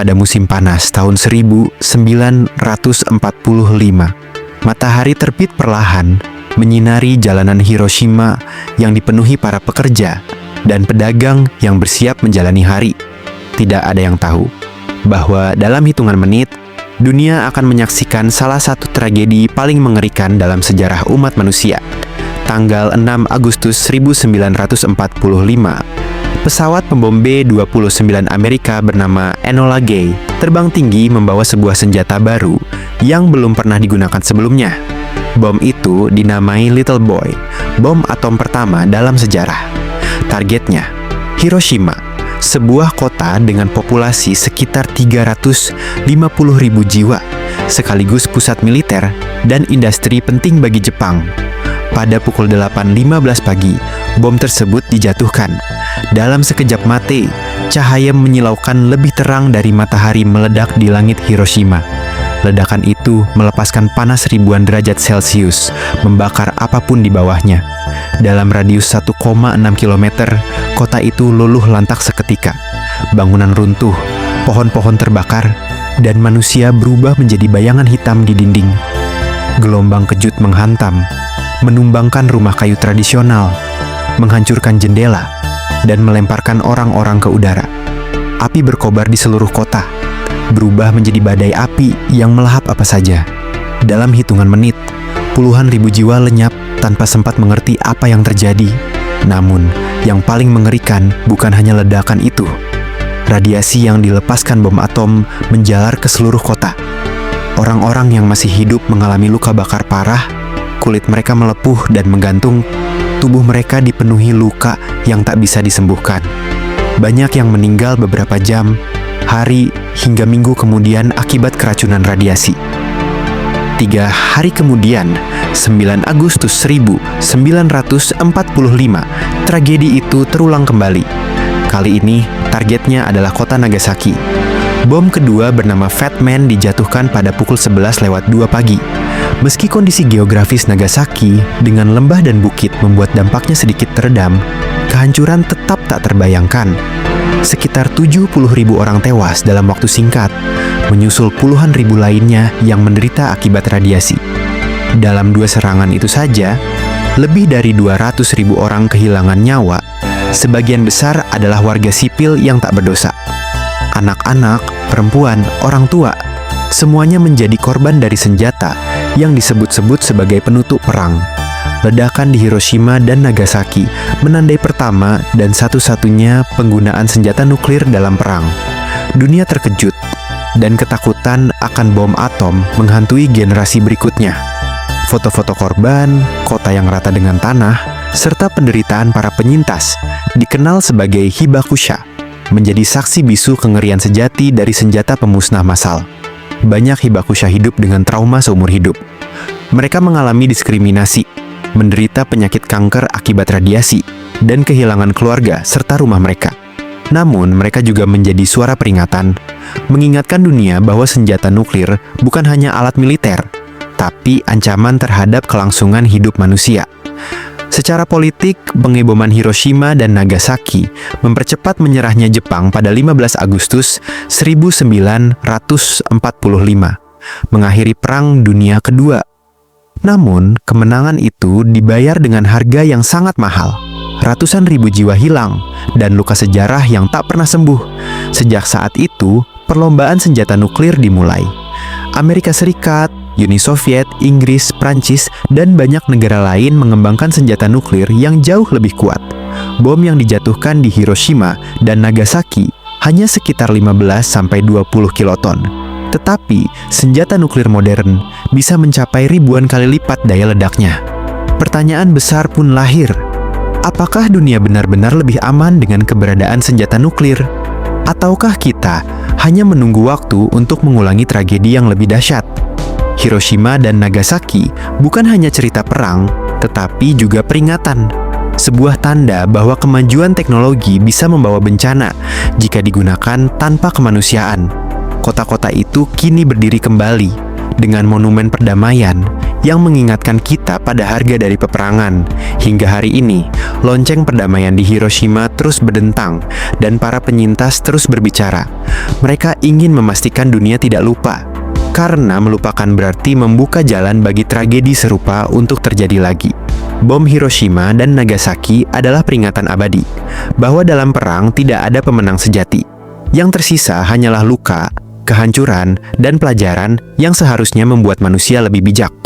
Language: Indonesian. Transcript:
pada musim panas tahun 1945. Matahari terbit perlahan, menyinari jalanan Hiroshima yang dipenuhi para pekerja dan pedagang yang bersiap menjalani hari. Tidak ada yang tahu bahwa dalam hitungan menit, dunia akan menyaksikan salah satu tragedi paling mengerikan dalam sejarah umat manusia. Tanggal 6 Agustus 1945, pesawat pembom B-29 Amerika bernama Enola Gay terbang tinggi membawa sebuah senjata baru yang belum pernah digunakan sebelumnya. Bom itu dinamai Little Boy, bom atom pertama dalam sejarah. Targetnya, Hiroshima, sebuah kota dengan populasi sekitar 350.000 jiwa, sekaligus pusat militer dan industri penting bagi Jepang. Pada pukul 8.15 pagi, bom tersebut dijatuhkan. Dalam sekejap mata, cahaya menyilaukan lebih terang dari matahari meledak di langit Hiroshima. Ledakan itu melepaskan panas ribuan derajat Celcius, membakar apapun di bawahnya. Dalam radius 1,6 km, kota itu luluh lantak seketika. Bangunan runtuh, pohon-pohon terbakar, dan manusia berubah menjadi bayangan hitam di dinding. Gelombang kejut menghantam, menumbangkan rumah kayu tradisional, menghancurkan jendela, dan melemparkan orang-orang ke udara. Api berkobar di seluruh kota, berubah menjadi badai api yang melahap apa saja. Dalam hitungan menit, puluhan ribu jiwa lenyap tanpa sempat mengerti apa yang terjadi. Namun, yang paling mengerikan bukan hanya ledakan itu. Radiasi yang dilepaskan bom atom menjalar ke seluruh kota. Orang-orang yang masih hidup mengalami luka bakar parah, kulit mereka melepuh dan menggantung, tubuh mereka dipenuhi luka yang tak bisa disembuhkan. Banyak yang meninggal beberapa jam, hari, hingga minggu kemudian akibat keracunan radiasi. 3 hari kemudian, 9 Agustus 1945, tragedi itu terulang kembali. Kali ini, targetnya adalah kota Nagasaki. Bom kedua bernama Fat Man dijatuhkan pada pukul 11:02 pagi. Meski kondisi geografis Nagasaki dengan lembah dan bukit membuat dampaknya sedikit teredam, kehancuran tetap tak terbayangkan. Sekitar 70.000 orang tewas dalam waktu singkat, menyusul puluhan ribu lainnya yang menderita akibat radiasi. Dalam 2 serangan itu saja, lebih dari 200.000 orang kehilangan nyawa. Sebagian besar adalah warga sipil yang tak berdosa. Anak-anak, perempuan, orang tua, semuanya menjadi korban dari senjata yang disebut-sebut sebagai penutup perang. Ledakan di Hiroshima dan Nagasaki menandai pertama dan satu-satunya penggunaan senjata nuklir dalam perang. Dunia terkejut dan ketakutan akan bom atom menghantui generasi berikutnya. Foto-foto korban, kota yang rata dengan tanah, serta penderitaan para penyintas dikenal sebagai hibakusha, menjadi saksi bisu kengerian sejati dari senjata pemusnah massal. Banyak hibakusha hidup dengan trauma seumur hidup. Mereka mengalami diskriminasi, menderita penyakit kanker akibat radiasi, dan kehilangan keluarga serta rumah mereka. Namun, mereka juga menjadi suara peringatan, mengingatkan dunia bahwa senjata nuklir bukan hanya alat militer, tapi ancaman terhadap kelangsungan hidup manusia. Secara politik, pengeboman Hiroshima dan Nagasaki mempercepat menyerahnya Jepang pada 15 Agustus 1945, mengakhiri Perang Dunia Kedua. Namun, kemenangan itu dibayar dengan harga yang sangat mahal. Ratusan ribu jiwa hilang, dan luka sejarah yang tak pernah sembuh. Sejak saat itu, perlombaan senjata nuklir dimulai. Amerika Serikat, Uni Soviet, Inggris, Prancis, dan banyak negara lain mengembangkan senjata nuklir yang jauh lebih kuat. Bom yang dijatuhkan di Hiroshima dan Nagasaki hanya sekitar 15-20 kiloton. Tetapi, senjata nuklir modern bisa mencapai ribuan kali lipat daya ledaknya. Pertanyaan besar pun lahir. Apakah dunia benar-benar lebih aman dengan keberadaan senjata nuklir? Ataukah kita hanya menunggu waktu untuk mengulangi tragedi yang lebih dahsyat? Hiroshima dan Nagasaki bukan hanya cerita perang, tetapi juga peringatan. Sebuah tanda bahwa kemajuan teknologi bisa membawa bencana jika digunakan tanpa kemanusiaan. Kota-kota itu kini berdiri kembali dengan monumen perdamaian yang mengingatkan kita kita pada harga dari peperangan. Hingga hari ini, lonceng perdamaian di Hiroshima terus berdentang dan para penyintas terus berbicara. Mereka ingin memastikan dunia tidak lupa, karena melupakan berarti membuka jalan bagi tragedi serupa untuk terjadi lagi. Bom Hiroshima dan Nagasaki adalah peringatan abadi bahwa dalam perang tidak ada pemenang sejati. Yang tersisa hanyalah luka, kehancuran, dan pelajaran yang seharusnya membuat manusia lebih bijak.